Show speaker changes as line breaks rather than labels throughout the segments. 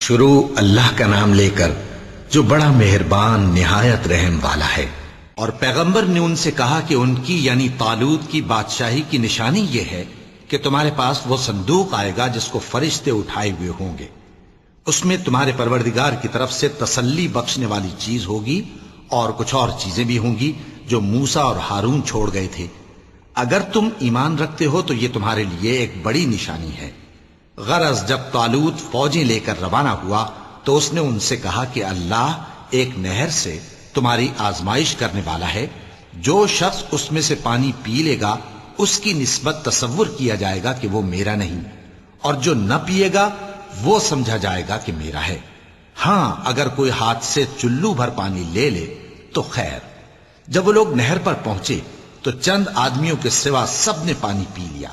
شروع اللہ کا نام لے کر جو بڑا مہربان نہایت رحم والا ہے۔ اور پیغمبر نے ان سے کہا کہ ان کی یعنی طالوت کی بادشاہی کی نشانی یہ ہے کہ تمہارے پاس وہ صندوق آئے گا جس کو فرشتے اٹھائے ہوئے ہوں گے، اس میں تمہارے پروردگار کی طرف سے تسلی بخشنے والی چیز ہوگی اور کچھ اور چیزیں بھی ہوں گی جو موسیٰ اور ہارون چھوڑ گئے تھے۔ اگر تم ایمان رکھتے ہو تو یہ تمہارے لیے ایک بڑی نشانی ہے۔ غرض جب طالوت فوجیں لے کر روانہ ہوا تو اس نے ان سے کہا کہ اللہ ایک نہر سے تمہاری آزمائش کرنے والا ہے، جو شخص اس میں سے پانی پی لے گا اس کی نسبت تصور کیا جائے گا کہ وہ میرا نہیں، اور جو نہ پیے گا وہ سمجھا جائے گا کہ میرا ہے۔ ہاں اگر کوئی ہاتھ سے چلو بھر پانی لے لے تو خیر۔ جب وہ لوگ نہر پر پہنچے تو چند آدمیوں کے سوا سب نے پانی پی لیا۔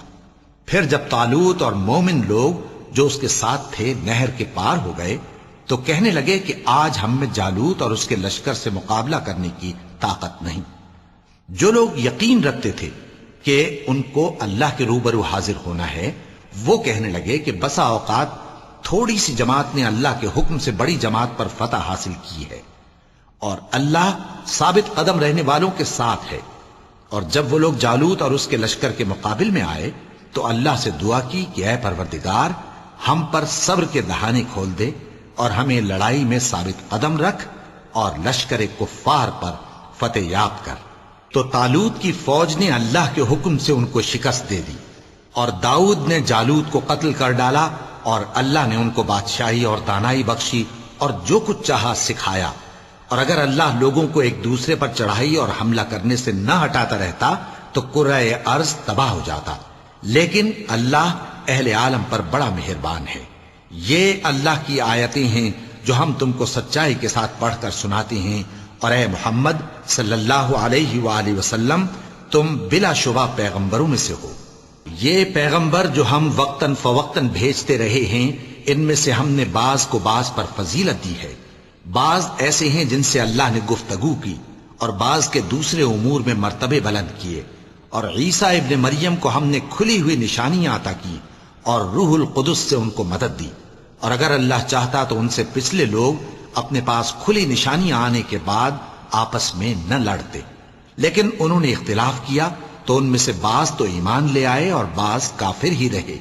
پھر جب طالوت اور مومن لوگ جو اس کے ساتھ تھے نہر کے پار ہو گئے تو کہنے لگے کہ آج ہم میں جالوت اور اس کے لشکر سے مقابلہ کرنے کی طاقت نہیں۔ جو لوگ یقین رکھتے تھے کہ ان کو اللہ کے روبرو حاضر ہونا ہے وہ کہنے لگے کہ بسا اوقات تھوڑی سی جماعت نے اللہ کے حکم سے بڑی جماعت پر فتح حاصل کی ہے، اور اللہ ثابت قدم رہنے والوں کے ساتھ ہے۔ اور جب وہ لوگ جالوت اور اس کے لشکر کے مقابل میں آئے تو اللہ سے دعا کی کہ اے پروردگار ہم پر صبر کے دہانے کھول دے اور ہمیں لڑائی میں ثابت قدم رکھ اور لشکر کفار پر فتح یاب کر۔ تو طالوت کی فوج نے اللہ کے حکم سے ان کو شکست دے دی، اور داؤد نے جالوت کو قتل کر ڈالا، اور اللہ نے ان کو بادشاہی اور دانائی بخشی اور جو کچھ چاہا سکھایا۔ اور اگر اللہ لوگوں کو ایک دوسرے پر چڑھائی اور حملہ کرنے سے نہ ہٹاتا رہتا تو کرۂ ارض تباہ ہو جاتا، لیکن اللہ اہل عالم پر بڑا مہربان ہے۔ یہ اللہ کی آیتیں ہیں جو ہم تم کو سچائی کے ساتھ پڑھ کر سناتے ہیں، اور اے محمد صلی اللہ علیہ وآلہ وسلم تم بلا شبہ پیغمبروں میں سے ہو۔ یہ پیغمبر جو ہم وقتاً فوقتاً بھیجتے رہے ہیں ان میں سے ہم نے بعض کو بعض پر فضیلت دی ہے، بعض ایسے ہیں جن سے اللہ نے گفتگو کی اور بعض کے دوسرے امور میں مرتبے بلند کیے، اور عیسیٰ ابن مریم کو ہم نے کھلی ہوئی نشانیاں عطا کی اور روح القدس سے ان کو مدد دی، اور اگر اللہ چاہتا تو ان سے پچھلے لوگ اپنے پاس کھلی نشانیاں آنے کے بعد آپس میں نہ لڑتے، لیکن انہوں نے اختلاف کیا تو ان میں سے بعض تو ایمان لے آئے اور بعض کافر ہی رہے۔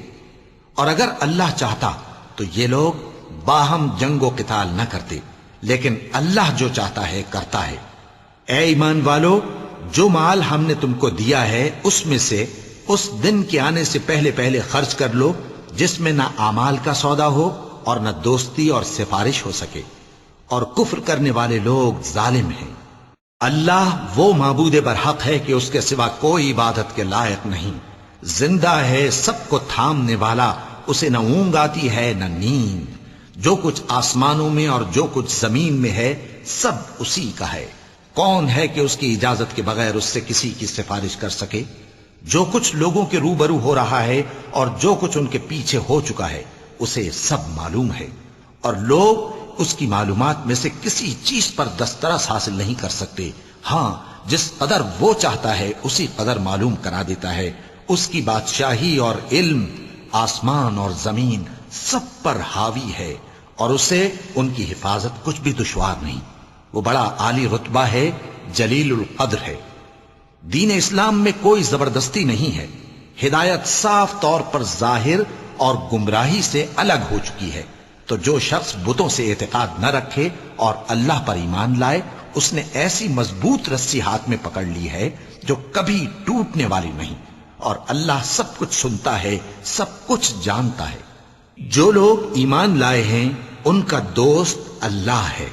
اور اگر اللہ چاہتا تو یہ لوگ باہم جنگ و قتال نہ کرتے، لیکن اللہ جو چاہتا ہے کرتا ہے۔ اے ایمان والو، جو مال ہم نے تم کو دیا ہے اس میں سے اس دن کے آنے سے پہلے پہلے خرچ کر لو جس میں نہ اعمال کا سودا ہو اور نہ دوستی اور سفارش ہو سکے، اور کفر کرنے والے لوگ ظالم ہیں۔ اللہ وہ معبود برحق ہے کہ اس کے سوا کوئی عبادت کے لائق نہیں، زندہ ہے، سب کو تھامنے والا، اسے نہ اونگ آتی ہے نہ نیند۔ جو کچھ آسمانوں میں اور جو کچھ زمین میں ہے سب اسی کا ہے۔ کون ہے کہ اس کی اجازت کے بغیر اس سے کسی کی سفارش کر سکے؟ جو کچھ لوگوں کے روبرو ہو رہا ہے اور جو کچھ ان کے پیچھے ہو چکا ہے اسے سب معلوم ہے، اور لوگ اس کی معلومات میں سے کسی چیز پر دسترس حاصل نہیں کر سکتے۔ ہاں جس قدر وہ چاہتا ہے اسی قدر معلوم کرا دیتا ہے۔ اس کی بادشاہی اور علم آسمان اور زمین سب پر حاوی ہے، اور اسے ان کی حفاظت کچھ بھی دشوار نہیں۔ وہ بڑا عالی رتبہ ہے، جلیل القدر ہے۔ دین اسلام میں کوئی زبردستی نہیں ہے، ہدایت صاف طور پر ظاہر اور گمراہی سے الگ ہو چکی ہے۔ تو جو شخص بتوں سے اعتقاد نہ رکھے اور اللہ پر ایمان لائے اس نے ایسی مضبوط رسی ہاتھ میں پکڑ لی ہے جو کبھی ٹوٹنے والی نہیں، اور اللہ سب کچھ سنتا ہے، سب کچھ جانتا ہے۔ جو لوگ ایمان لائے ہیں ان کا دوست اللہ ہے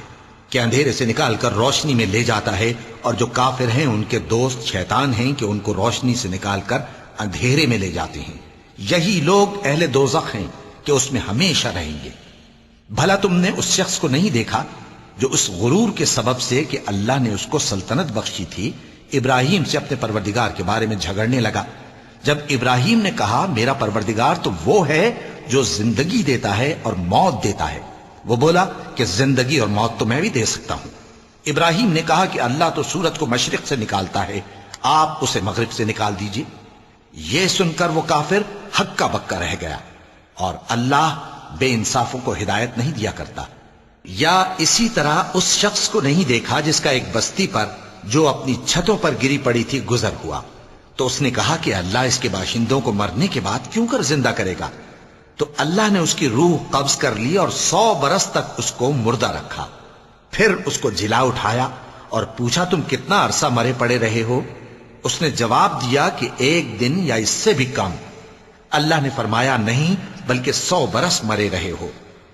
کہ اندھیرے سے نکال کر روشنی میں لے جاتا ہے، اور جو کافر ہیں ان کے دوست شیطان ہیں کہ ان کو روشنی سے نکال کر اندھیرے میں لے جاتے ہیں۔ یہی لوگ اہل دوزخ ہیں کہ اس میں ہمیشہ رہیں گے۔ بھلا تم نے اس شخص کو نہیں دیکھا جو اس غرور کے سبب سے کہ اللہ نے اس کو سلطنت بخشی تھی ابراہیم سے اپنے پروردگار کے بارے میں جھگڑنے لگا؟ جب ابراہیم نے کہا میرا پروردگار تو وہ ہے جو زندگی دیتا ہے اور موت دیتا ہے، وہ بولا کہ زندگی اور موت تو میں بھی دے سکتا ہوں۔ ابراہیم نے کہا کہ اللہ تو سورج کو مشرق سے نکالتا ہے، آپ اسے مغرب سے نکال دیجئے۔ یہ سن کر وہ کافر ہکا بکا رہ گیا، اور اللہ بے انصافوں کو ہدایت نہیں دیا کرتا۔ یا اسی طرح اس شخص کو نہیں دیکھا جس کا ایک بستی پر جو اپنی چھتوں پر گری پڑی تھی گزر ہوا، تو اس نے کہا کہ اللہ اس کے باشندوں کو مرنے کے بعد کیوں کر زندہ کرے گا؟ تو اللہ نے اس کی روح قبض کر لی اور 100 برس تک اس کو مردہ رکھا۔ پھر اس کو جلا اٹھایا اور پوچھا تم کتنا عرصہ مرے پڑے رہے ہو؟ اس نے جواب دیا کہ 1 دن یا اس سے بھی کم۔ اللہ نے فرمایا نہیں بلکہ 100 برس مرے رہے ہو،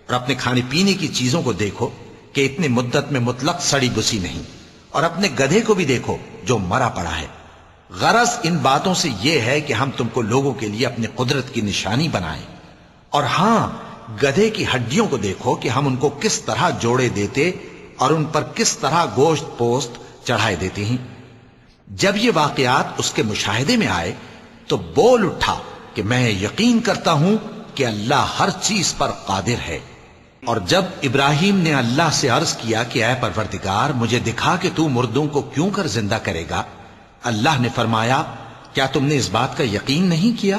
اور اپنے کھانے پینے کی چیزوں کو دیکھو کہ اتنی مدت میں مطلق سڑی بسی نہیں، اور اپنے گدھے کو بھی دیکھو جو مرا پڑا ہے۔ غرض ان باتوں سے یہ ہے کہ ہم تم کو لوگوں کے لیے اپنی قدرت کی نشانی بنائیں، اور ہاں گدھے کی ہڈیوں کو دیکھو کہ ہم ان کو کس طرح جوڑے دیتے اور ان پر کس طرح گوشت پوست چڑھائے دیتے ہیں۔ جب یہ واقعات اس کے مشاہدے میں آئے تو بول اٹھا کہ میں یقین کرتا ہوں کہ اللہ ہر چیز پر قادر ہے۔ اور جب ابراہیم نے اللہ سے عرض کیا کہ اے پروردگار مجھے دکھا کہ تو مردوں کو کیوں کر زندہ کرے گا، اللہ نے فرمایا کیا تم نے اس بات کا یقین نہیں کیا؟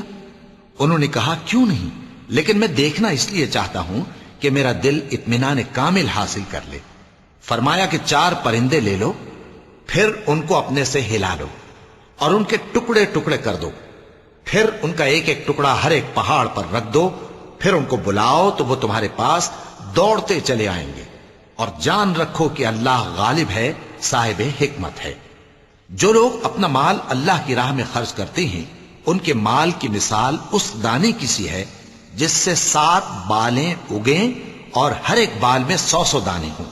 انہوں نے کہا کیوں نہیں، لیکن میں دیکھنا اس لیے چاہتا ہوں کہ میرا دل اطمینان کامل حاصل کر لے۔ فرمایا کہ 4 پرندے لے لو، پھر ان کو اپنے سے ہلا لو اور ان کے ٹکڑے ٹکڑے کر دو، پھر ان کا ایک ایک ٹکڑا ہر ایک پہاڑ پر رکھ دو، پھر ان کو بلاؤ تو وہ تمہارے پاس دوڑتے چلے آئیں گے، اور جان رکھو کہ اللہ غالب ہے، صاحب حکمت ہے۔ جو لوگ اپنا مال اللہ کی راہ میں خرچ کرتے ہیں ان کے مال کی مثال اس دانے کی سی ہے جس سے 7 بالیں اگیں اور ہر ایک بال میں 100 دانے ہوں،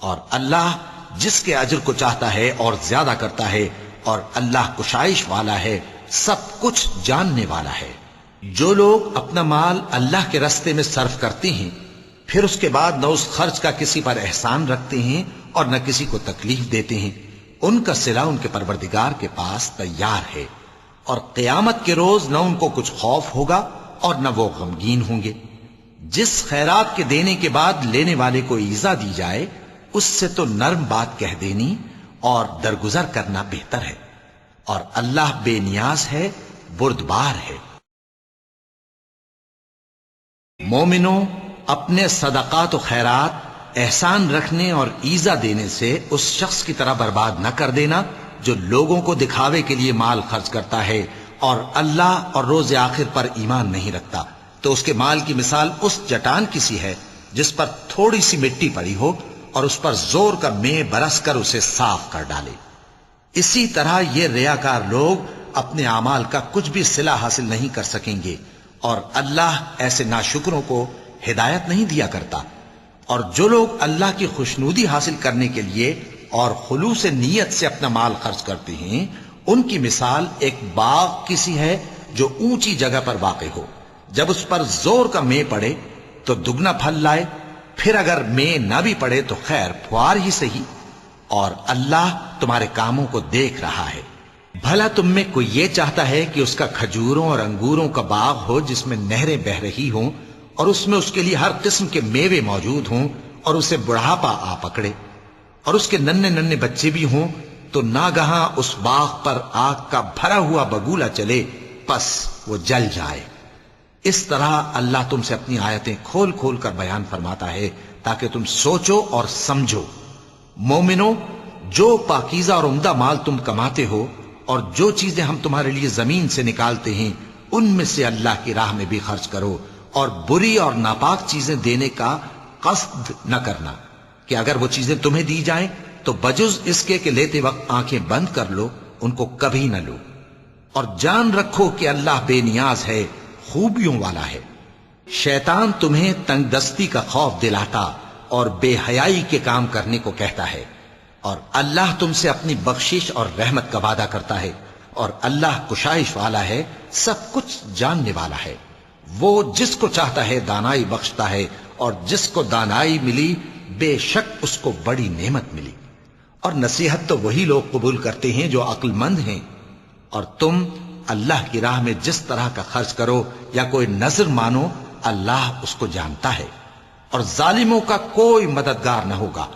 اور اللہ جس کے اجر کو چاہتا ہے اور زیادہ کرتا ہے، اور اللہ کشائش والا ہے، سب کچھ جاننے والا ہے۔ جو لوگ اپنا مال اللہ کے راستے میں صرف کرتے ہیں پھر اس کے بعد نہ اس خرچ کا کسی پر احسان رکھتے ہیں اور نہ کسی کو تکلیف دیتے ہیں، ان کا صلہ ان کے پروردگار کے پاس تیار ہے، اور قیامت کے روز نہ ان کو کچھ خوف ہوگا اور نہ وہ غمگین ہوں گے۔ جس خیرات کے دینے کے بعد لینے والے کو ایذا دی جائے اس سے تو نرم بات کہہ دینی اور درگزر کرنا بہتر ہے، اور اللہ بے نیاز ہے، بردبار ہے۔ مومنوں، اپنے صدقات و خیرات احسان رکھنے اور ایذا دینے سے اس شخص کی طرح برباد نہ کر دینا جو لوگوں کو دکھاوے کے لیے مال خرچ کرتا ہے اور اللہ اور روز آخر پر ایمان نہیں رکھتا، تو اس کے مال کی مثال اس چٹان کی سی ہے جس پر تھوڑی سی مٹی پڑی ہو اور اس پر زور کا مے برس کر اسے صاف کر ڈالے۔ اسی طرح یہ ریاکار لوگ اپنے اعمال کا کچھ بھی صلہ حاصل نہیں کر سکیں گے، اور اللہ ایسے ناشکروں کو ہدایت نہیں دیا کرتا۔ اور جو لوگ اللہ کی خوشنودی حاصل کرنے کے لیے اور خلوص نیت سے اپنا مال خرچ کرتے ہیں ان کی مثال ایک باغ کی سی ہے جو اونچی جگہ پر واقع ہو، جب اس پر زور کا مے پڑے تو دگنا پھل لائے، پھر اگر مے نہ بھی پڑے تو خیر پھوار ہی صحیح، اور اللہ تمہارے کاموں کو دیکھ رہا ہے۔ بھلا تم میں کوئی یہ چاہتا ہے کہ اس کا کھجوروں اور انگوروں کا باغ ہو جس میں نہریں بہہ رہی ہوں اور اس میں اس کے لیے ہر قسم کے میوے موجود ہوں، اور اسے بڑھاپا آ پکڑے اور اس کے ننھے ننھے بچے بھی ہوں، تو ناگہاں اس باغ پر آگ کا بھرا ہوا بگولا چلے، پس وہ جل جائے۔ اس طرح اللہ تم سے اپنی آیتیں کھول کھول کر بیان فرماتا ہے تاکہ تم سوچو اور سمجھو۔ مومنوں، جو پاکیزہ اور عمدہ مال تم کماتے ہو اور جو چیزیں ہم تمہارے لیے زمین سے نکالتے ہیں ان میں سے اللہ کی راہ میں بھی خرچ کرو، اور بری اور ناپاک چیزیں دینے کا قصد نہ کرنا کہ اگر وہ چیزیں تمہیں دی جائیں تو بجز اس کے کہ لیتے وقت آنکھیں بند کر لو، ان کو کبھی نہ لو، اور جان رکھو کہ اللہ بے نیاز ہے، خوبیوں والا ہے۔ شیطان تمہیں تنگ دستی کا خوف دلاتا اور بے حیائی کے کام کرنے کو کہتا ہے، اور اللہ تم سے اپنی بخشش اور رحمت کا وعدہ کرتا ہے، اور اللہ کشائش والا ہے، سب کچھ جاننے والا ہے۔ وہ جس کو چاہتا ہے دانائی بخشتا ہے، اور جس کو دانائی ملی بے شک اس کو بڑی نعمت ملی۔ اور نصیحت تو وہی لوگ قبول کرتے ہیں جو عقل مند ہیں، اور تم اللہ کی راہ میں جس طرح کا خرچ کرو یا کوئی نذر مانو اللہ اس کو جانتا ہے، اور ظالموں کا کوئی مددگار نہ ہوگا۔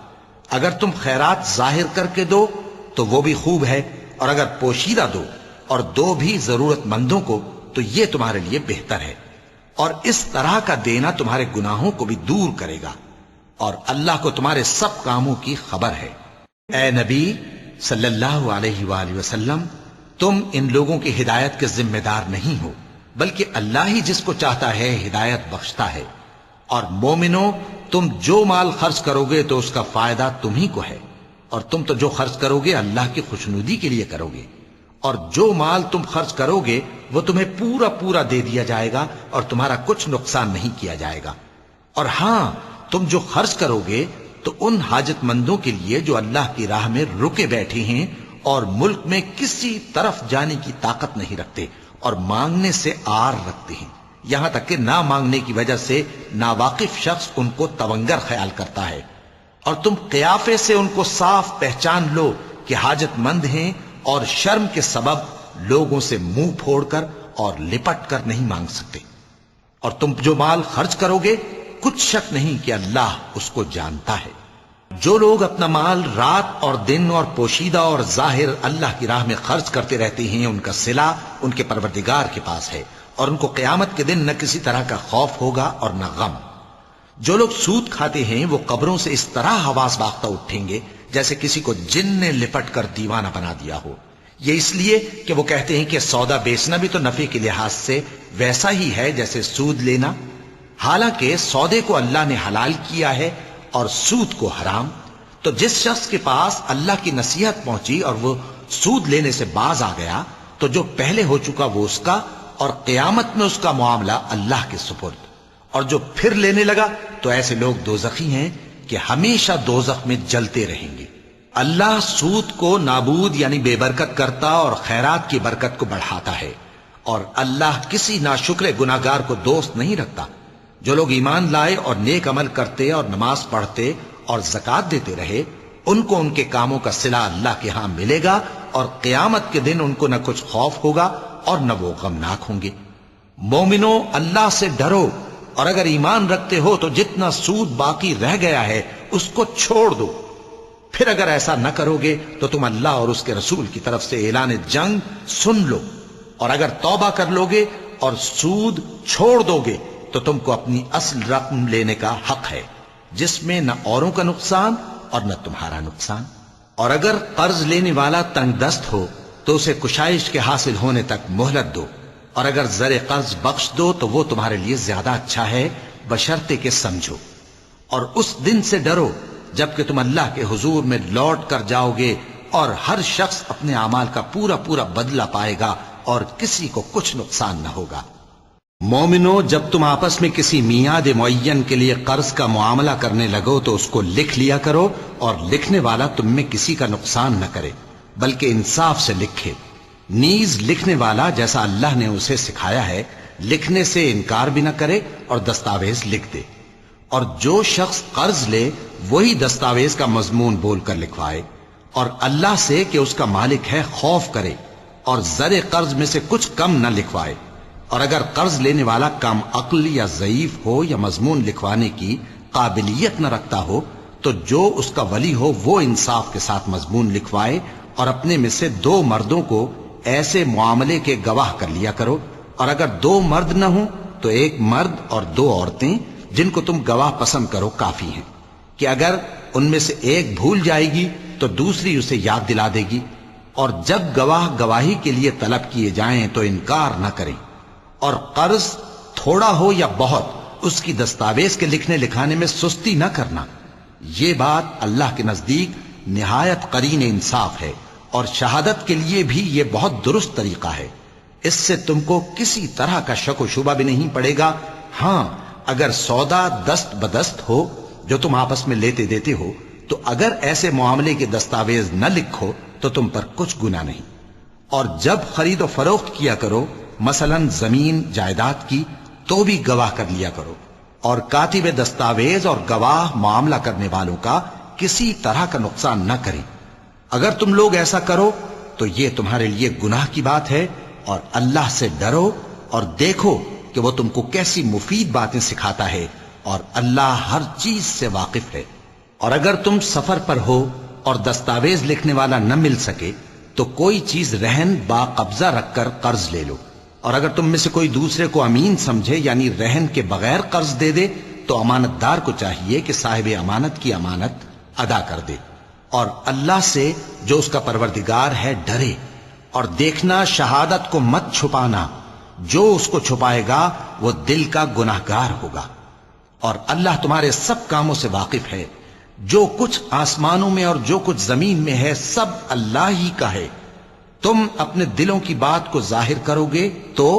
اگر تم خیرات ظاہر کر کے دو تو وہ بھی خوب ہے، اور اگر پوشیدہ دو اور دو بھی ضرورت مندوں کو تو یہ تمہارے لیے بہتر ہے۔ اور اس طرح کا دینا تمہارے گناہوں کو بھی دور کرے گا، اور اللہ کو تمہارے سب کاموں کی خبر ہے۔ اے نبی صلی اللہ علیہ وآلہ وسلم، تم ان لوگوں کی ہدایت کے ذمہ دار نہیں ہو، بلکہ اللہ ہی جس کو چاہتا ہے ہدایت بخشتا ہے۔ اور مومنو، تم جو مال خرچ کرو گے تو اس کا فائدہ تمہیں کو ہے، اور تم تو جو خرچ کرو گے اللہ کی خوشنودی کے لیے کرو گے، اور جو مال تم خرچ کرو گے وہ تمہیں پورا پورا دے دیا جائے گا اور تمہارا کچھ نقصان نہیں کیا جائے گا۔ اور ہاں، تم جو خرچ کرو گے تو ان حاجت مندوں کے لیے جو اللہ کی راہ میں رکے بیٹھے ہیں اور ملک میں کسی طرف جانے کی طاقت نہیں رکھتے اور مانگنے سے آر رکھتے ہیں، یہاں تک کہ نہ مانگنے کی وجہ سے ناواقف شخص ان کو تونگر خیال کرتا ہے، اور تم قیافے سے ان کو صاف پہچان لو کہ حاجت مند ہیں، اور شرم کے سبب لوگوں سے منہ پھوڑ کر اور لپٹ کر نہیں مانگ سکتے۔ اور تم جو مال خرچ کرو گے کچھ شک نہیں کہ اللہ اس کو جانتا ہے۔ جو لوگ اپنا مال رات اور دن اور پوشیدہ اور ظاہر اللہ کی راہ میں خرچ کرتے رہتے ہیں، ان کا صلہ ان کے پروردگار کے پاس ہے، اور ان کو قیامت کے دن نہ کسی طرح کا خوف ہوگا اور نہ غم۔ جو لوگ سود کھاتے ہیں وہ قبروں سے اس طرح حواس باختہ اٹھیں گے جیسے کسی کو جن نے لپٹ کر دیوانہ بنا دیا ہو، یہ اس لیے کہ وہ کہتے ہیں کہ سودا بیچنا بھی تو نفع کے لحاظ سے ویسا ہی ہے جیسے سود لینا، حالانکہ سودے کو اللہ نے حلال کیا ہے اور سود کو حرام۔ تو جس شخص کے پاس اللہ کی نصیحت پہنچی اور وہ سود لینے سے باز آ گیا تو جو پہلے ہو چکا وہ اس کا، اور قیامت میں اس کا معاملہ اللہ کے سپرد۔ اور جو پھر لینے لگا تو ایسے لوگ دوزخی ہیں کہ ہمیشہ دوزخ میں جلتے رہیں گے۔ اللہ سود کو نابود یعنی بے برکت کرتا اور خیرات کی برکت کو بڑھاتا ہے، اور اللہ کسی ناشکر گناہگار کو دوست نہیں رکھتا۔ جو لوگ ایمان لائے اور نیک عمل کرتے اور نماز پڑھتے اور زکوٰۃ دیتے رہے، ان کو ان کے کاموں کا صلہ اللہ کے ہاں ملے گا، اور قیامت کے دن ان کو نہ کچھ خوف ہوگا اور نہ وہ غمناک ہوں گے۔ مومنو، اللہ سے ڈرو، اور اگر ایمان رکھتے ہو تو جتنا سود باقی رہ گیا ہے اس کو چھوڑ دو۔ پھر اگر ایسا نہ کرو گے تو تم اللہ اور اس کے رسول کی طرف سے اعلان جنگ سن لو، اور اگر توبہ کر لو گے اور سود چھوڑ دو گے تو تم کو اپنی اصل رقم لینے کا حق ہے، جس میں نہ اوروں کا نقصان اور نہ تمہارا نقصان۔ اور اگر قرض لینے والا تنگ دست ہو تو اسے کشائش کے حاصل ہونے تک مہلت دو، اور اگر زر قرض بخش دو تو وہ تمہارے لیے زیادہ اچھا ہے، بشرطے کہ سمجھو۔ اور اس دن سے ڈرو جبکہ تم اللہ کے حضور میں لوٹ کر جاؤ گے، اور ہر شخص اپنے اعمال کا پورا پورا بدلہ پائے گا اور کسی کو کچھ نقصان نہ ہوگا۔ مومنو، جب تم آپس میں کسی میعاد معین کے لیے قرض کا معاملہ کرنے لگو تو اس کو لکھ لیا کرو، اور لکھنے والا تم میں کسی کا نقصان نہ کرے بلکہ انصاف سے لکھے۔ نیز لکھنے والا جیسا اللہ نے اسے سکھایا ہے لکھنے سے انکار بھی نہ کرے اور دستاویز لکھ دے۔ اور جو شخص قرض لے وہی دستاویز کا مضمون بول کر لکھوائے، اور اللہ سے کہ اس کا مالک ہے خوف کرے، اور زر قرض میں سے کچھ کم نہ لکھوائے۔ اور اگر قرض لینے والا کم عقل یا ضعیف ہو یا مضمون لکھوانے کی قابلیت نہ رکھتا ہو تو جو اس کا ولی ہو وہ انصاف کے ساتھ مضمون لکھوائے، اور اپنے میں سے 2 مردوں کو ایسے معاملے کے گواہ کر لیا کرو، اور اگر 2 مرد نہ ہوں تو 1 مرد اور 2 عورتیں جن کو تم گواہ پسند کرو کافی ہیں، کہ اگر ان میں سے ایک بھول جائے گی تو دوسری اسے یاد دلا دے گی۔ اور جب گواہ گواہی کے لیے طلب کیے جائیں تو انکار نہ کریں۔ اور قرض تھوڑا ہو یا بہت اس کی دستاویز کے لکھنے لکھانے میں سستی نہ کرنا، یہ بات اللہ کے نزدیک نہایت قرین انصاف ہے، اور شہادت کے لیے بھی یہ بہت درست طریقہ ہے۔ اس سے تم کو کسی طرح کا شک و شبہ بھی نہیں پڑے گا۔ ہاں، اگر سودا دست بدست ہو جو تم آپس میں لیتے دیتے ہو تو اگر ایسے معاملے کے دستاویز نہ لکھو تو تم پر کچھ گناہ نہیں۔ اور جب خرید و فروخت کیا کرو، مثلا زمین جائیداد کی، تو بھی گواہ کر لیا کرو، اور کاتب دستاویز اور گواہ معاملہ کرنے والوں کا کسی طرح کا نقصان نہ کریں۔ اگر تم لوگ ایسا کرو تو یہ تمہارے لیے گناہ کی بات ہے، اور اللہ سے ڈرو اور دیکھو کہ وہ تم کو کیسی مفید باتیں سکھاتا ہے، اور اللہ ہر چیز سے واقف ہے۔ اور اگر تم سفر پر ہو اور دستاویز لکھنے والا نہ مل سکے تو کوئی چیز رہن با قبضہ رکھ کر قرض لے لو، اور اگر تم میں سے کوئی دوسرے کو امین سمجھے یعنی رہن کے بغیر قرض دے دے تو امانت دار کو چاہیے کہ صاحب امانت کی امانت ادا کر دے، اور اللہ سے جو اس کا پروردگار ہے ڈرے، اور دیکھنا شہادت کو مت چھپانا، جو اس کو چھپائے گا وہ دل کا گناہگار ہوگا، اور اللہ تمہارے سب کاموں سے واقف ہے، جو کچھ آسمانوں میں اور جو کچھ زمین میں ہے سب اللہ ہی کا ہے۔ تم اپنے دلوں کی بات کو ظاہر کرو گے تو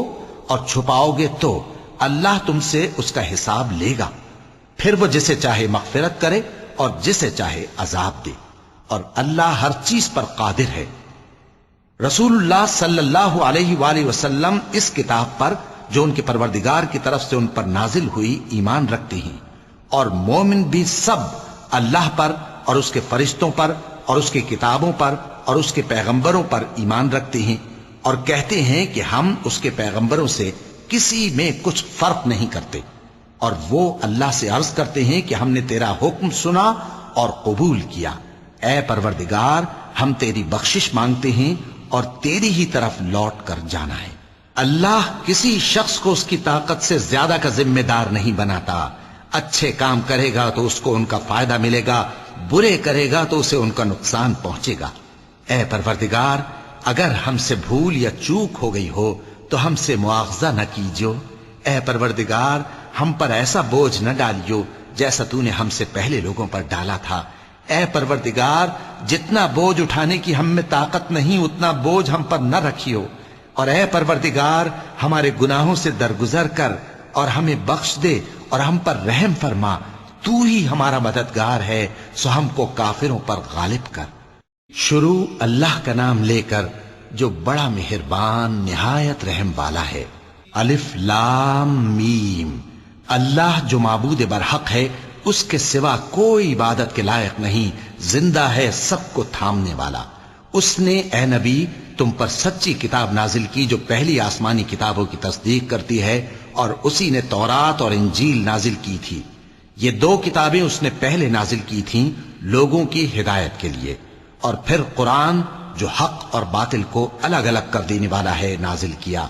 اور چھپاؤ گے تو اللہ تم سے اس کا حساب لے گا، پھر وہ جسے چاہے مغفرت کرے اور جسے چاہے عذاب دے، اور اللہ ہر چیز پر قادر ہے۔ رسول اللہ صلی اللہ علیہ وآلہ وسلم اس کتاب پر جو ان کے پروردگار کی طرف سے ان پر نازل ہوئی ایمان رکھتے ہیں، اور مومن بھی سب اللہ پر اور اس کے فرشتوں پر اور اس کی کتابوں پر اور اس کے پیغمبروں پر ایمان رکھتے ہیں، اور کہتے ہیں کہ ہم اس کے پیغمبروں سے کسی میں کچھ فرق نہیں کرتے، اور وہ اللہ سے عرض کرتے ہیں کہ ہم نے تیرا حکم سنا اور قبول کیا، اے پروردگار ہم تیری بخشش مانگتے ہیں اور تیری ہی طرف لوٹ کر جانا ہے۔ اللہ کسی شخص کو اس کی طاقت سے زیادہ کا ذمہ دار نہیں بناتا، اچھے کام کرے گا تو اس کو ان کا فائدہ ملے گا، برے کرے گا تو اسے ان کا نقصان پہنچے گا۔ اے پروردگار اگر ہم سے بھول یا چوک ہو گئی ہو تو ہم سے مواخذہ نہ کیجو، اے پروردگار ہم پر ایسا بوجھ نہ ڈالیو جیسا تو نے ہم سے پہلے لوگوں پر ڈالا تھا، اے پروردگار جتنا بوجھ اٹھانے کی ہم میں طاقت نہیں اتنا بوجھ ہم پر نہ رکھیو، اور اے پروردگار ہمارے گناہوں سے درگزر کر اور ہمیں بخش دے اور ہم پر رحم فرما، تو ہی ہمارا مددگار ہے، سو ہم کو کافروں پر غالب کر۔ شروع اللہ کا نام لے کر جو بڑا مہربان نہایت رحم والا ہے۔ الف لام میم، اللہ جو معبود برحق ہے اس کے سوا کوئی عبادت کے لائق نہیں، زندہ ہے سب کو تھامنے والا۔ اس نے اے نبی تم پر سچی کتاب نازل کی جو پہلی آسمانی کتابوں کی تصدیق کرتی ہے، اور اسی نے تورات اور انجیل نازل کی تھی۔ یہ دو کتابیں اس نے پہلے نازل کی تھیں لوگوں کی ہدایت کے لیے، اور پھر قرآن جو حق اور باطل کو الگ الگ کر دینے والا ہے نازل کیا۔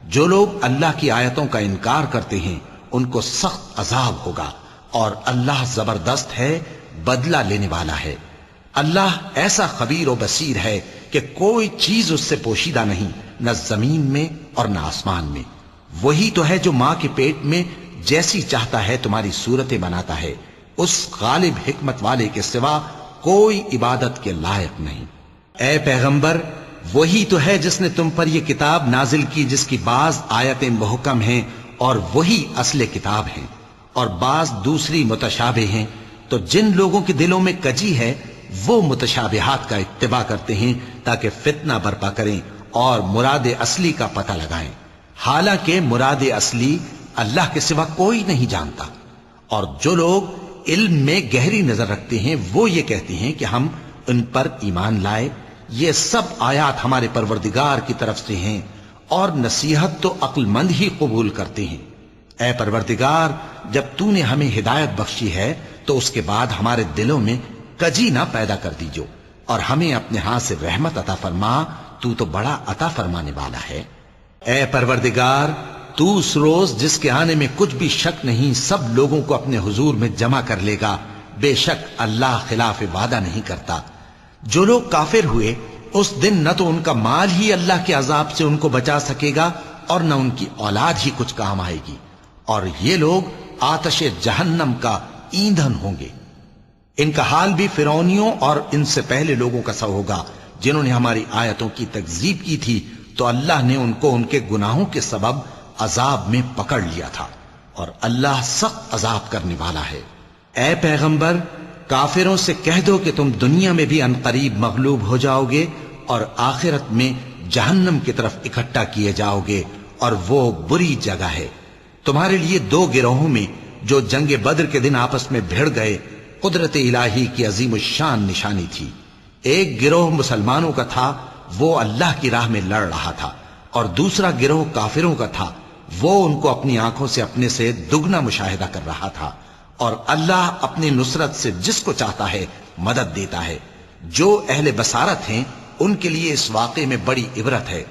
جو لوگ اللہ کی آیتوں کا انکار کرتے ہیں ان کو سخت عذاب ہوگا، اور اللہ زبردست ہے، بدلہ لینے والا ہے۔ اللہ ایسا خبیر و بصیر ہے کہ کوئی چیز اس سے پوشیدہ نہیں، نہ زمین میں اور نہ آسمان میں۔ وہی تو ہے جو ماں کے پیٹ میں جیسی چاہتا ہے تمہاری صورتیں بناتا ہے، اس غالب حکمت والے کے سوا کوئی عبادت کے لائق نہیں۔ اے پیغمبر وہی تو ہے جس نے تم پر یہ کتاب نازل کی جس کی بعض آیتیں محکم ہیں اور وہی اصل کتاب ہیں، اور بعض دوسری متشابہ ہیں، تو جن لوگوں کے دلوں میں کجی ہے وہ متشابہات کا اتباع کرتے ہیں تاکہ فتنہ برپا کریں اور مراد اصلی کا پتہ لگائیں، حالانکہ مراد اصلی اللہ کے سوا کوئی نہیں جانتا۔ اور جو لوگ علم میں گہری نظر رکھتے ہیں وہ یہ کہتے ہیں کہ ہم ان پر ایمان لائے، یہ سب آیات ہمارے پروردگار کی طرف سے ہیں، اور نصیحت تو عقل مند ہی قبول کرتے ہیں۔ اے پروردگار جب تو نے ہمیں ہدایت بخشی ہے تو اس کے بعد ہمارے دلوں میں کجی نہ پیدا کر دیجو، اور ہمیں اپنے ہاتھ سے رحمت عطا فرما، تو بڑا عطا فرمانے والا ہے۔ اے پروردگار تو اس روز جس کے آنے میں کچھ بھی شک نہیں سب لوگوں کو اپنے حضور میں جمع کر لے گا، بے شک اللہ خلاف وعدہ نہیں کرتا۔ جو لوگ کافر ہوئے اس دن نہ تو ان کا مال ہی اللہ کے عذاب سے ان کو بچا سکے گا اور نہ ان کی اولاد ہی کچھ کام آئے گی، اور یہ لوگ آتش جہنم کا ایندھن ہوں گے۔ ان کا حال بھی فرعونیوں اور ان سے پہلے لوگوں کا سا ہوگا جنہوں نے ہماری آیتوں کی تکذیب کی تھی، تو اللہ نے ان کو ان کے گناہوں کے سبب عذاب میں پکڑ لیا تھا، اور اللہ سخت عذاب کرنے والا ہے۔ اے پیغمبر کافروں سے کہہ دو کہ تم دنیا میں بھی عنقریب مغلوب ہو جاؤ گے اور آخرت میں جہنم کی طرف اکٹھا کیے جاؤ گے، اور وہ بری جگہ ہے۔ تمہارے لیے دو گروہوں میں جو جنگ بدر کے دن آپس میں بھڑ گئے قدرت الہی کی عظیم الشان نشانی تھی۔ ایک گروہ مسلمانوں کا تھا، وہ اللہ کی راہ میں لڑ رہا تھا، اور دوسرا گروہ کافروں کا تھا، وہ ان کو اپنی آنکھوں سے اپنے سے دگنا مشاہدہ کر رہا تھا۔ اور اللہ اپنی نصرت سے جس کو چاہتا ہے مدد دیتا ہے۔ جو اہل بصارت ہیں ان کے لیے اس واقعے میں بڑی عبرت ہے۔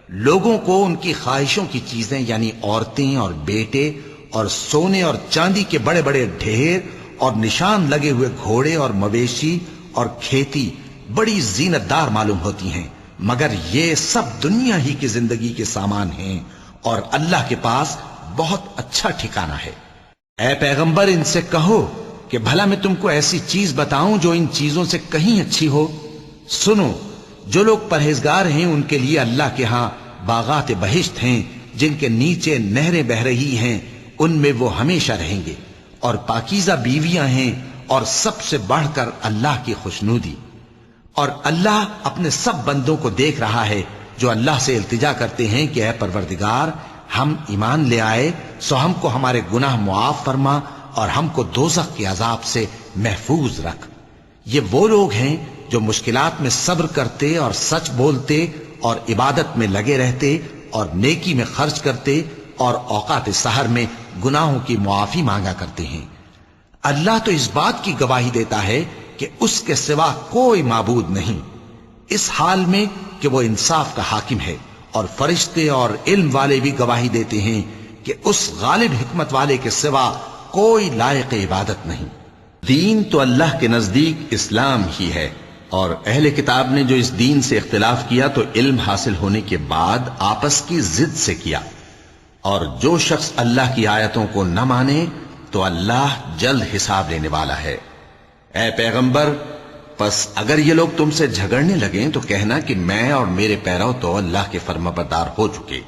لوگوں کو ان کی خواہشوں کی چیزیں یعنی عورتیں اور بیٹے اور سونے اور چاندی کے بڑے بڑے ڈھیر اور نشان لگے ہوئے گھوڑے اور مویشی اور کھیتی بڑی زینت دار معلوم ہوتی ہیں، مگر یہ سب دنیا ہی کی زندگی کے سامان ہیں اور اللہ کے پاس بہت اچھا ٹھکانہ ہے۔ اے پیغمبر ان سے کہو کہ بھلا میں تم کو ایسی چیز بتاؤں جو ان چیزوں سے کہیں اچھی ہو؟ سنو، جو لوگ پرہیزگار ہیں ان کے لیے اللہ کے ہاں باغات بہشت ہیں جن کے نیچے نہریں بہ رہی ہیں، ان میں وہ ہمیشہ رہیں گے، اور پاکیزہ بیویاں ہیں، اور سب سے بڑھ کر اللہ کی خوشنودی۔ اور اللہ اپنے سب بندوں کو دیکھ رہا ہے جو اللہ سے التجا کرتے ہیں کہ اے پروردگار، ہم ایمان لے آئے سو ہم کو ہمارے گناہ معاف فرما اور ہم کو دوزخ کے عذاب سے محفوظ رکھ۔ یہ وہ لوگ ہیں جو مشکلات میں صبر کرتے اور سچ بولتے اور عبادت میں لگے رہتے اور نیکی میں خرچ کرتے اور اوقات سحر میں گناہوں کی معافی مانگا کرتے ہیں۔ اللہ تو اس بات کی گواہی دیتا ہے کہ اس کے سوا کوئی معبود نہیں، اس حال میں کہ وہ انصاف کا حاکم ہے، اور فرشتے اور علم والے بھی گواہی دیتے ہیں کہ اس غالب حکمت والے کے سوا کوئی لائق عبادت نہیں۔ دین تو اللہ کے نزدیک اسلام ہی ہے، اور اہل کتاب نے جو اس دین سے اختلاف کیا تو علم حاصل ہونے کے بعد آپس کی ضد سے کیا، اور جو شخص اللہ کی آیتوں کو نہ مانے تو اللہ جلد حساب لینے والا ہے۔ اے پیغمبر، پس اگر یہ لوگ تم سے جھگڑنے لگیں تو کہنا کہ میں اور میرے پیرو تو اللہ کے فرمانبردار ہو چکے،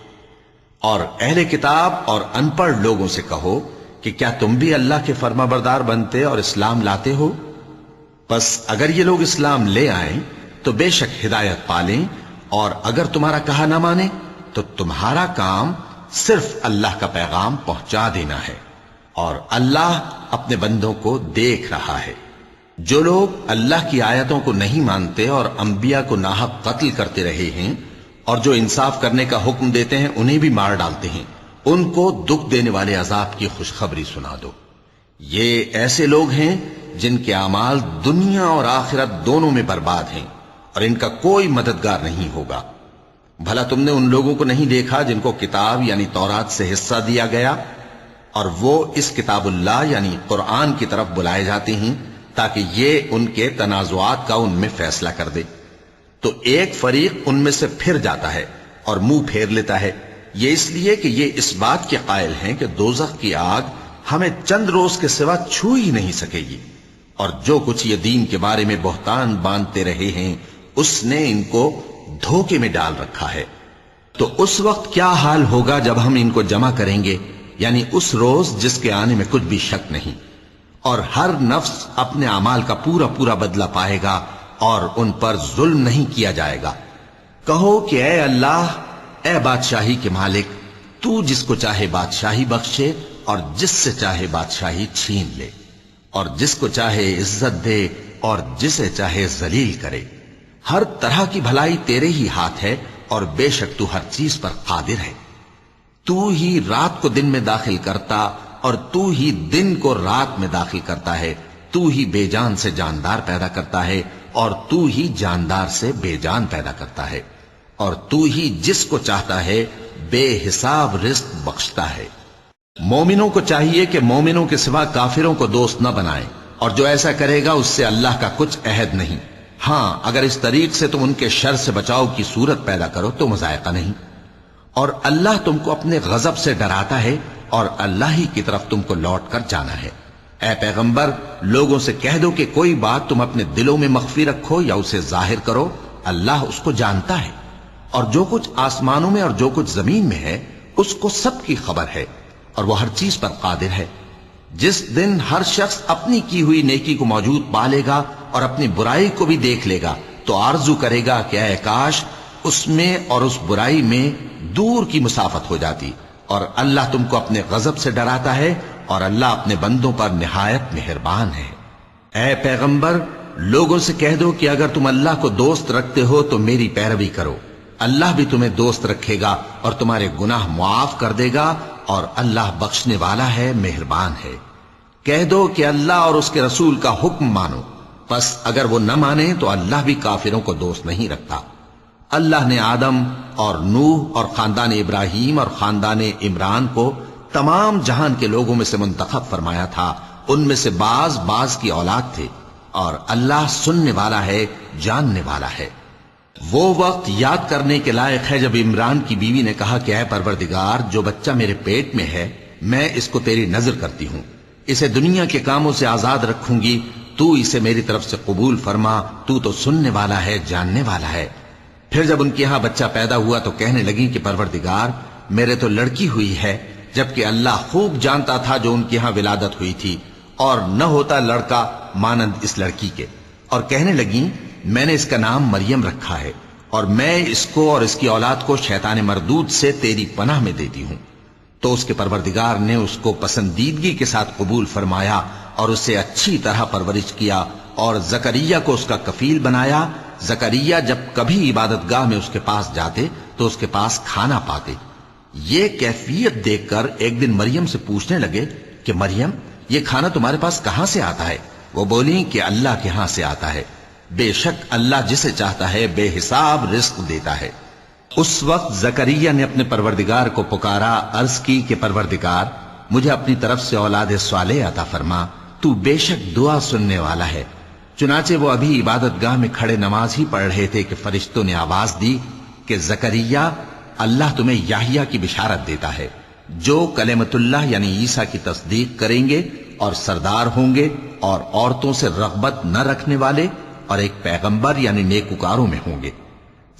اور اہل کتاب اور ان پڑھ لوگوں سے کہو کہ کیا تم بھی اللہ کے فرمانبردار بنتے اور اسلام لاتے ہو؟ پس اگر یہ لوگ اسلام لے آئیں تو بے شک ہدایت پالیں، اور اگر تمہارا کہا نہ مانے تو تمہارا کام صرف اللہ کا پیغام پہنچا دینا ہے، اور اللہ اپنے بندوں کو دیکھ رہا ہے۔ جو لوگ اللہ کی آیتوں کو نہیں مانتے اور انبیاء کو ناحق قتل کرتے رہے ہیں اور جو انصاف کرنے کا حکم دیتے ہیں انہیں بھی مار ڈالتے ہیں، ان کو دکھ دینے والے عذاب کی خوشخبری سنا دو۔ یہ ایسے لوگ ہیں جن کے اعمال دنیا اور آخرت دونوں میں برباد ہیں، اور ان کا کوئی مددگار نہیں ہوگا۔ بھلا تم نے ان لوگوں کو نہیں دیکھا جن کو کتاب یعنی تورات سے حصہ دیا گیا، اور وہ اس کتاب اللہ یعنی قرآن کی طرف بلائے جاتے ہیں تاکہ یہ ان کے تنازعات کا ان میں فیصلہ کر دے، تو ایک فریق ان میں سے پھر جاتا ہے اور منہ پھیر لیتا ہے، یہ اس لیے کہ یہ اس بات کے قائل ہیں کہ دوزخ کی آگ ہمیں چند روز کے سوا چھو ہی نہیں سکے گی، اور جو کچھ یہ دین کے بارے میں بہتان باندھتے رہے ہیں اس نے ان کو دھوکے میں ڈال رکھا ہے۔ تو اس وقت کیا حال ہوگا جب ہم ان کو جمع کریں گے، یعنی اس روز جس کے آنے میں کچھ بھی شک نہیں، اور ہر نفس اپنے اعمال کا پورا پورا بدلہ پائے گا اور ان پر ظلم نہیں کیا جائے گا۔ کہو کہ اے اللہ، اے بادشاہی کے مالک، تو جس کو چاہے بادشاہی بخشے اور جس سے چاہے بادشاہی چھین لے، اور جس کو چاہے عزت دے اور جسے چاہے ذلیل کرے۔ ہر طرح کی بھلائی تیرے ہی ہاتھ ہے، اور بے شک تو ہر چیز پر قادر ہے۔ تو ہی رات کو دن میں داخل کرتا اور تو ہی دن کو رات میں داخل کرتا ہے، تو ہی بے جان سے جاندار پیدا کرتا ہے اور تو ہی جاندار سے بے جان پیدا کرتا ہے، اور تو ہی جس کو چاہتا ہے بے حساب رزق بخشتا ہے۔ مومنوں کو چاہیے کہ مومنوں کے سوا کافروں کو دوست نہ بنائیں، اور جو ایسا کرے گا اس سے اللہ کا کچھ عہد نہیں۔ ہاں اگر اس طریق سے تم ان کے شر سے بچاؤ کی صورت پیدا کرو تو مذائقہ نہیں، اور اللہ تم کو اپنے غضب سے ڈراتا ہے، اور اللہ ہی کی طرف تم کو لوٹ کر جانا ہے۔ اے پیغمبر، لوگوں سے کہہ دو کہ کوئی بات تم اپنے دلوں میں مخفی رکھو یا اسے ظاہر کرو، اللہ اس کو جانتا ہے، اور جو کچھ آسمانوں میں اور جو کچھ زمین میں ہے اس کو سب کی خبر ہے، اور وہ ہر چیز پر قادر ہے۔ جس دن ہر شخص اپنی کی ہوئی نیکی کو موجود پا لے گا اور اپنی برائی کو بھی دیکھ لے گا تو آرزو کرے گا کہ اے کاش اس میں اور اس برائی میں دور کی مسافت ہو جاتی، اور اللہ تم کو اپنے غضب سے ڈراتا ہے، اور اللہ اپنے بندوں پر نہایت مہربان ہے۔ اے پیغمبر، لوگوں سے کہہ دو کہ اگر تم اللہ کو دوست رکھتے ہو تو میری پیروی کرو، اللہ بھی تمہیں دوست رکھے گا اور تمہارے گناہ معاف کر دے گا، اور اللہ بخشنے والا ہے، مہربان ہے۔ کہہ دو کہ اللہ اور اس کے رسول کا حکم مانو، پس اگر وہ نہ مانے تو اللہ بھی کافروں کو دوست نہیں رکھتا۔ اللہ نے آدم اور نوح اور خاندان ابراہیم اور خاندان عمران کو تمام جہان کے لوگوں میں سے منتخب فرمایا تھا، ان میں سے بعض کی اولاد تھے، اور اللہ سننے والا ہے، جاننے والا ہے۔ وہ وقت یاد کرنے کے لائق ہے جب عمران کی بیوی نے کہا کہ اے پروردگار، جو بچہ میرے پیٹ میں ہے میں اس کو تیری نظر کرتی ہوں، اسے دنیا کے کاموں سے آزاد رکھوں گی، تو اسے میری طرف سے قبول فرما، تو سننے والا ہے، جاننے والا ہے۔ پھر جب ان کے ہاں بچہ پیدا ہوا تو کہنے لگی کہ پروردگار، میرے تو لڑکی ہوئی ہے، جبکہ اللہ خوب جانتا تھا جو ان کے ہاں ولادت ہوئی تھی، اور نہ ہوتا لڑکا مانند اس لڑکی کے۔ اور کہنے لگی میں نے اس کا نام مریم رکھا ہے، اور میں اس کو اور اس کی اولاد کو شیطان مردود سے تیری پناہ میں دیتی ہوں۔ تو اس کے پروردگار نے اس کو پسندیدگی کے ساتھ قبول فرمایا اور اسے اچھی طرح پرورش کیا، اور زکریا کو اس کا کفیل بنایا۔ زکریا جب کبھی عبادت گاہ میں اس کے پاس جاتے تو اس کے پاس کھانا پاتے۔ یہ کیفیت دیکھ کر ایک دن مریم سے پوچھنے لگے کہ مریم، یہ کھانا تمہارے پاس کہاں سے آتا ہے؟ وہ بولی کہ اللہ کے ہاں سے آتا ہے، بے شک اللہ جسے چاہتا ہے بے حساب رزق دیتا ہے۔ اس وقت زکریا نے اپنے پروردگار کو پکارا، عرض کی کہ پروردگار، مجھے اپنی طرف سے اولاد صالح عطا فرما، تو بے شک دعا سننے والا ہے۔ چنانچہ وہ ابھی عبادت گاہ میں کھڑے نماز ہی پڑھ رہے تھے کہ فرشتوں نے آواز دی کہ زکریا، اللہ تمہیں یحییٰ کی بشارت دیتا ہے، جو کلمۃ اللہ یعنی عیسیٰ کی تصدیق کریں گے اور سردار ہوں گے، اور عورتوں سے رغبت نہ رکھنے والے، اور ایک پیغمبر یعنی نیکوکاروں میں ہوں گے۔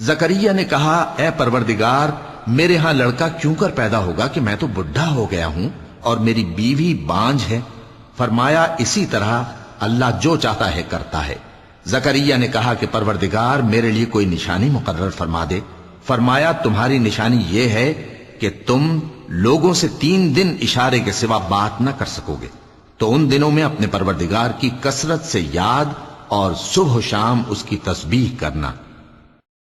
زکریا نے کہا اے پروردگار، میرے ہاں لڑکا کیوں کر پیدا ہوگا کہ میں تو بڈھا ہو گیا ہوں اور میری بیوی بانجھ ہے؟ فرمایا اسی طرح اللہ جو چاہتا ہے کرتا ہے۔ زکریا نے کہا کہ پروردگار، میرے لیے کوئی نشانی مقرر فرما دے۔ فرمایا تمہاری نشانی یہ ہے کہ تم لوگوں سے 3 دن اشارے کے سوا بات نہ کر سکو گے، تو ان دنوں میں اپنے پروردگار کی کثرت سے یاد اور صبح و شام اس کی تسبیح کرنا۔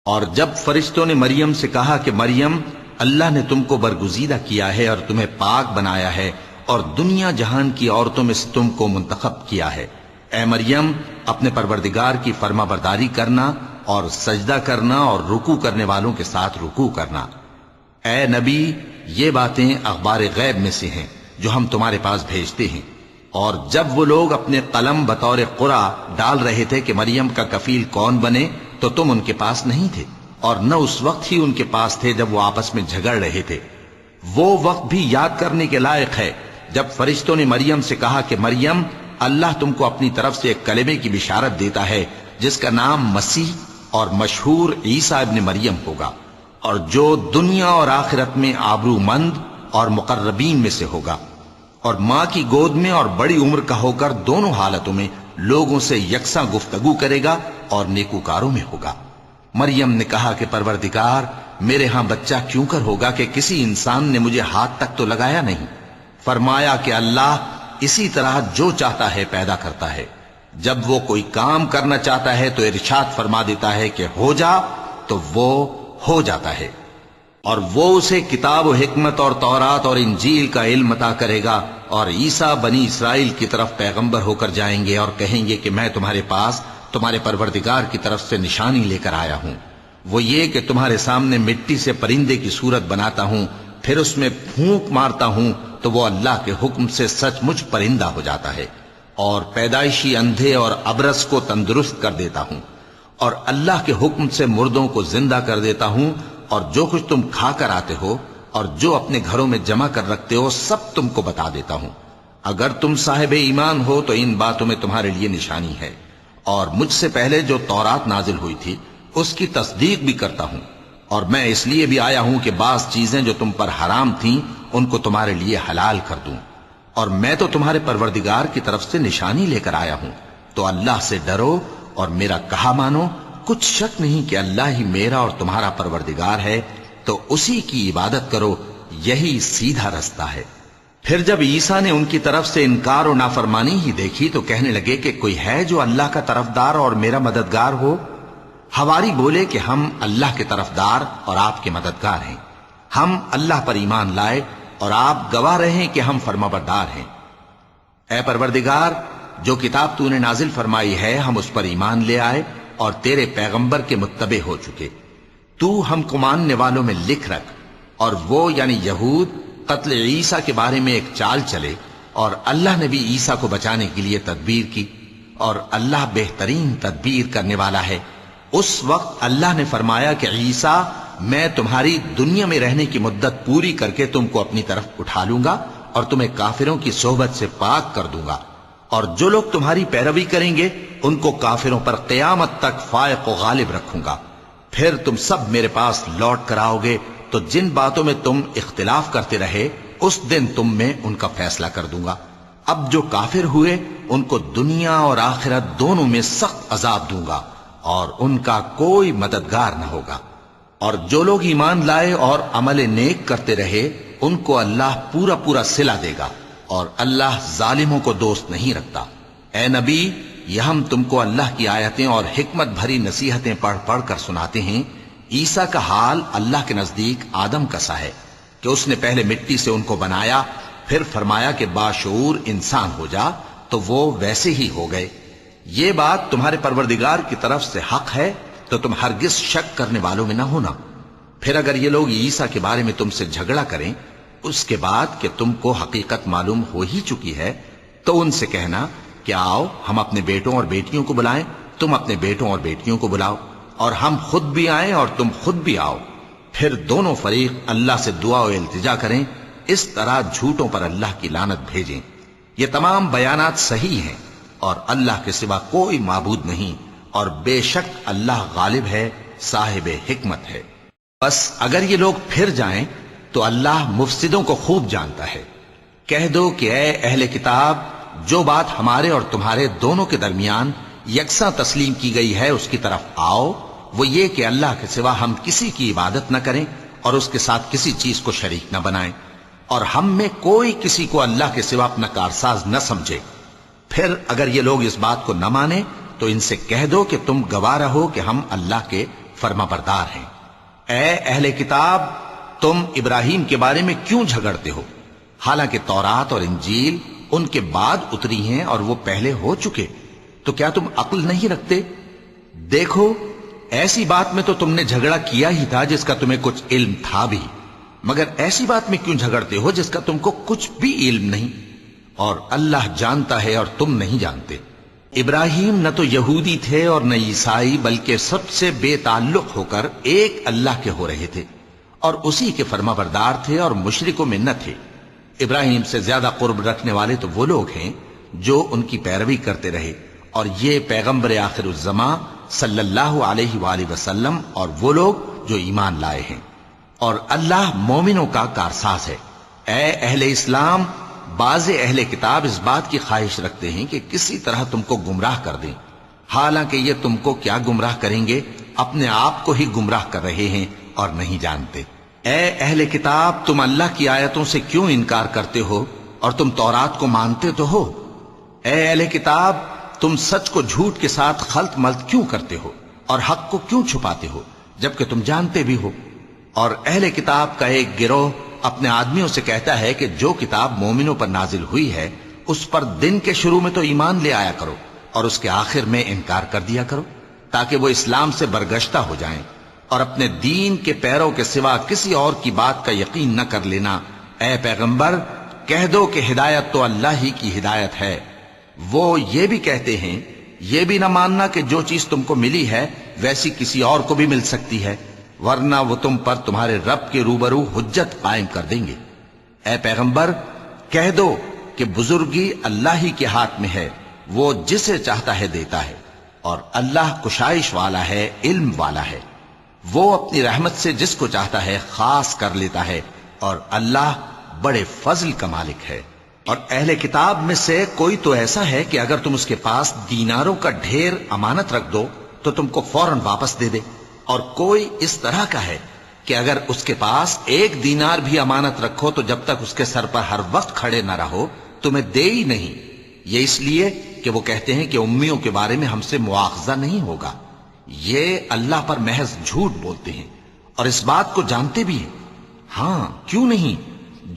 اور جب فرشتوں نے مریم سے کہا کہ مریم، اللہ نے تم کو برگزیدہ کیا ہے اور تمہیں پاک بنایا ہے اور دنیا جہان کی عورتوں میں سے تم کو منتخب کیا ہے، اے مریم اپنے پروردگار کی فرما برداری کرنا اور سجدہ کرنا اور رکوع کرنے والوں کے ساتھ رکوع کرنا۔ اے نبی، یہ باتیں اخبار غیب میں سے ہیں جو ہم تمہارے پاس بھیجتے ہیں۔ اور جب وہ لوگ اپنے قلم بطور قرعہ ڈال رہے تھے کہ مریم کا کفیل کون بنے، تو تم ان کے پاس نہیں تھے، اور نہ اس وقت ہی ان کے پاس تھے جب وہ آپس میں جھگڑ رہے تھے۔ وہ وقت بھی یاد کرنے کے لائق ہے جب فرشتوں نے مریم سے کہا کہ مریم، اللہ تم کو اپنی طرف سے ایک کلمے کی بشارت دیتا ہے جس کا نام مسیح اور مشہور عیسیٰ ابن مریم ہوگا، اور جو دنیا اور آخرت میں آبرو مند اور مقربین میں سے ہوگا، اور ماں کی گود میں اور بڑی عمر کا ہو کر دونوں حالتوں میں لوگوں سے یکساں گفتگو کرے گا اور نیکوکاروں میں ہوگا۔ مریم نے کہا کہ پروردگار، میرے ہاں بچہ کیوں کر ہوگا کہ کسی انسان نے مجھے ہاتھ تک تو لگایا نہیں؟ فرمایا کہ اللہ اسی طرح جو چاہتا ہے پیدا کرتا ہے، جب وہ کوئی کام کرنا چاہتا ہے تو ارشاد فرما دیتا ہے کہ ہو جا، تو وہ ہو جاتا ہے۔ اور وہ اسے کتاب و حکمت اور تورات اور انجیل کا علم عطا کرے گا، اور عیسیٰ بنی اسرائیل کی طرف پیغمبر ہو کر جائیں گے اور کہیں گے کہ میں تمہارے پاس تمہارے پروردگار کی طرف سے نشانی لے کر آیا ہوں، وہ یہ کہ تمہارے سامنے مٹی سے پرندے کی صورت بناتا ہوں، پھر اس میں پھونک مارتا ہوں تو وہ اللہ کے حکم سے سچ مچ پرندہ ہو جاتا ہے، اور پیدائشی اندھے اور ابرص کو تندرست کر دیتا ہوں، اور اللہ کے حکم سے مردوں کو زندہ کر دیتا ہوں، اور جو کچھ تم کھا کر آتے ہو اور جو اپنے گھروں میں جمع کر رکھتے ہو سب تم کو بتا دیتا ہوں۔ اگر تم صاحب ایمان ہو تو ان باتوں میں تمہارے لیے نشانی ہے، اور مجھ سے پہلے جو تورات نازل ہوئی تھی اس کی تصدیق بھی کرتا ہوں، اور میں اس لیے بھی آیا ہوں کہ بعض چیزیں جو تم پر حرام تھیں ان کو تمہارے لیے حلال کر دوں، اور میں تو تمہارے پروردگار کی طرف سے نشانی لے کر آیا ہوں، تو اللہ سے ڈرو اور میرا کہا مانو۔ کچھ شک نہیں کہ اللہ ہی میرا اور تمہارا پروردگار ہے، تو اسی کی عبادت کرو، یہی سیدھا رستہ ہے۔ پھر جب عیسیٰ نے ان کی طرف سے انکار و نافرمانی ہی دیکھی تو کہنے لگے کہ کوئی ہے جو اللہ کا طرفدار اور میرا مددگار ہو؟ حواری بولے کہ ہم اللہ کے طرفدار اور آپ کے مددگار ہیں، ہم اللہ پر ایمان لائے اور آپ گواہ رہیں کہ ہم فرمانبردار ہیں۔ اے پروردگار، جو کتاب تو نے نازل فرمائی ہے ہم اس پر ایمان لے آئے اور تیرے پیغمبر کے متبع ہو چکے۔ تو ہم کو ماننے والوں میں لکھ رکھ، اور وہ یعنی یہود قتل عیسیٰ کے بارے میں ایک چال چلے، اور اللہ نے بھی عیسیٰ کو بچانے کے لیے تدبیر کی، اور اللہ بہترین تدبیر کرنے والا ہے۔ اس وقت اللہ نے فرمایا کہ عیسیٰ، میں تمہاری دنیا میں رہنے کی مدت پوری کر کے تم کو اپنی طرف اٹھا لوں گا اور تمہیں کافروں کی صحبت سے پاک کر دوں گا، اور جو لوگ تمہاری پیروی کریں گے ان کو کافروں پر قیامت تک فائق و غالب رکھوں گا۔ پھر تم سب میرے پاس لوٹ کر آؤ گے تو جن باتوں میں تم اختلاف کرتے رہے اس دن تم میں ان کا فیصلہ کر دوں گا۔ اب جو کافر ہوئے ان کو دنیا اور آخرت دونوں میں سخت عذاب دوں گا اور ان کا کوئی مددگار نہ ہوگا، اور جو لوگ ایمان لائے اور عمل نیک کرتے رہے ان کو اللہ پورا پورا صلہ دے گا، اور اللہ ظالموں کو دوست نہیں رکھتا۔ اے نبی، یہ ہم تم کو اللہ کی آیتیں اور حکمت بھری نصیحتیں پڑھ پڑھ کر سناتے ہیں۔ عیسیٰ کا حال اللہ کے نزدیک آدم کا سا ہے کہ اس نے پہلے مٹی سے ان کو بنایا، پھر فرمایا کہ باشعور انسان ہو جا، تو وہ ویسے ہی ہو گئے۔ یہ بات تمہارے پروردگار کی طرف سے حق ہے، تو تم ہرگز شک کرنے والوں میں نہ ہونا۔ پھر اگر یہ لوگ عیسیٰ کے بارے میں تم سے جھگڑا کریں اس کے بعد کہ تم کو حقیقت معلوم ہو ہی چکی ہے، تو ان سے کہنا کہ آؤ ہم اپنے بیٹوں اور بیٹیوں کو بلائیں، تم اپنے بیٹوں اور بیٹیوں کو بلاؤ، اور ہم خود بھی آئیں اور تم خود بھی آؤ، پھر دونوں فریق اللہ سے دعا و التجا کریں، اس طرح جھوٹوں پر اللہ کی لعنت بھیجیں۔ یہ تمام بیانات صحیح ہیں، اور اللہ کے سوا کوئی معبود نہیں، اور بے شک اللہ غالب ہے، صاحب حکمت ہے۔ بس اگر یہ لوگ پھر جائیں تو اللہ مفسدوں کو خوب جانتا ہے۔ کہہ دو کہ اے اہل کتاب، جو بات ہمارے اور تمہارے دونوں کے درمیان یکساں تسلیم کی گئی ہے اس کی طرف آؤ، وہ یہ کہ اللہ کے سوا ہم کسی کی عبادت نہ کریں اور اس کے ساتھ کسی چیز کو شریک نہ بنائیں، اور ہم میں کوئی کسی کو اللہ کے سوا اپنا کارساز نہ سمجھے۔ پھر اگر یہ لوگ اس بات کو نہ مانیں تو ان سے کہہ دو کہ تم گواہ رہو کہ ہم اللہ کے فرما بردار ہیں۔ اے اہل کتاب، تم ابراہیم کے بارے میں کیوں جھگڑتے ہو؟ حالانکہ تورات اور انجیل ان کے بعد اتری ہیں اور وہ پہلے ہو چکے، تو کیا تم عقل نہیں رکھتے؟ دیکھو، ایسی بات میں تو تم نے جھگڑا کیا ہی تھا جس کا تمہیں کچھ علم تھا بھی، مگر ایسی بات میں کیوں جھگڑتے ہو جس کا تم کو کچھ بھی علم نہیں، اور اللہ جانتا ہے اور تم نہیں جانتے۔ ابراہیم نہ تو یہودی تھے اور نہ عیسائی، بلکہ سب سے بے تعلق ہو کر ایک اللہ کے ہو رہے تھے، اور اسی کے فرما بردار تھے اور مشرکوں میں نہ تھے۔ ابراہیم سے زیادہ قرب رکھنے والے تو وہ لوگ ہیں جو ان کی پیروی کرتے رہے، اور یہ پیغمبر آخر الزماں صلی اللہ علیہ وآلہ وسلم اور وہ لوگ جو ایمان لائے ہیں، اور اللہ مومنوں کا کارساز ہے۔ اے اہل اسلام، بعض اہل کتاب اس بات کی خواہش رکھتے ہیں کہ کسی طرح تم کو گمراہ کر دیں، حالانکہ یہ تم کو کیا گمراہ کریں گے، اپنے آپ کو ہی گمراہ کر رہے ہیں اور نہیں جانتے۔ اے اہل کتاب، تم اللہ کی آیتوں سے کیوں انکار کرتے ہو اور تم تورات کو مانتے تو ہو؟ اے اہل کتاب، تم سچ کو جھوٹ کے ساتھ خلط ملط کیوں کرتے ہو اور حق کو کیوں چھپاتے ہو جبکہ تم جانتے بھی ہو؟ اور اہل کتاب کا ایک گروہ اپنے آدمیوں سے کہتا ہے کہ جو کتاب مومنوں پر نازل ہوئی ہے اس پر دن کے شروع میں تو ایمان لے آیا کرو اور اس کے آخر میں انکار کر دیا کرو، تاکہ وہ اسلام سے برگشتہ ہو جائیں، اور اپنے دین کے پیروں کے سوا کسی اور کی بات کا یقین نہ کر لینا۔ اے پیغمبر، کہہ دو کہ ہدایت تو اللہ ہی کی ہدایت ہے۔ وہ یہ بھی کہتے ہیں، یہ بھی نہ ماننا کہ جو چیز تم کو ملی ہے ویسی کسی اور کو بھی مل سکتی ہے، ورنہ وہ تم پر تمہارے رب کے روبرو حجت قائم کر دیں گے۔ اے پیغمبر، کہہ دو کہ بزرگی اللہ ہی کے ہاتھ میں ہے، وہ جسے چاہتا ہے دیتا ہے، اور اللہ کشائش والا ہے، علم والا ہے۔ وہ اپنی رحمت سے جس کو چاہتا ہے خاص کر لیتا ہے، اور اللہ بڑے فضل کا مالک ہے۔ اور اہل کتاب میں سے کوئی تو ایسا ہے کہ اگر تم اس کے پاس دیناروں کا ڈھیر امانت رکھ دو تو تم کو فوراً واپس دے دے، اور کوئی اس طرح کا ہے کہ اگر اس کے پاس 1 دینار بھی امانت رکھو تو جب تک اس کے سر پر ہر وقت کھڑے نہ رہو تمہیں دے ہی نہیں۔ یہ اس لیے کہ وہ کہتے ہیں کہ امیوں کے بارے میں ہم سے مواخذہ نہیں ہوگا۔ یہ اللہ پر محض جھوٹ بولتے ہیں اور اس بات کو جانتے بھی ہیں۔ ہاں، کیوں نہیں،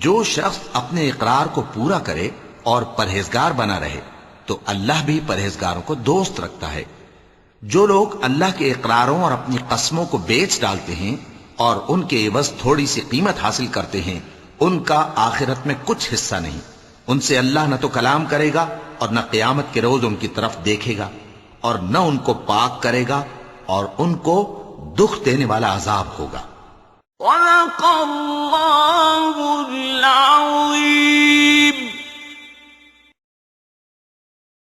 جو شخص اپنے اقرار کو پورا کرے اور پرہیزگار بنا رہے تو اللہ بھی پرہیزگاروں کو دوست رکھتا ہے۔ جو لوگ اللہ کے اقراروں اور اپنی قسموں کو بیچ ڈالتے ہیں اور ان کے عوض تھوڑی سی قیمت حاصل کرتے ہیں، ان کا آخرت میں کچھ حصہ نہیں۔ ان سے اللہ نہ تو کلام کرے گا اور نہ قیامت کے روز ان کی طرف دیکھے گا، اور نہ ان کو پاک کرے گا، اور ان کو دکھ دینے والا عذاب ہوگا۔
صدق اللہ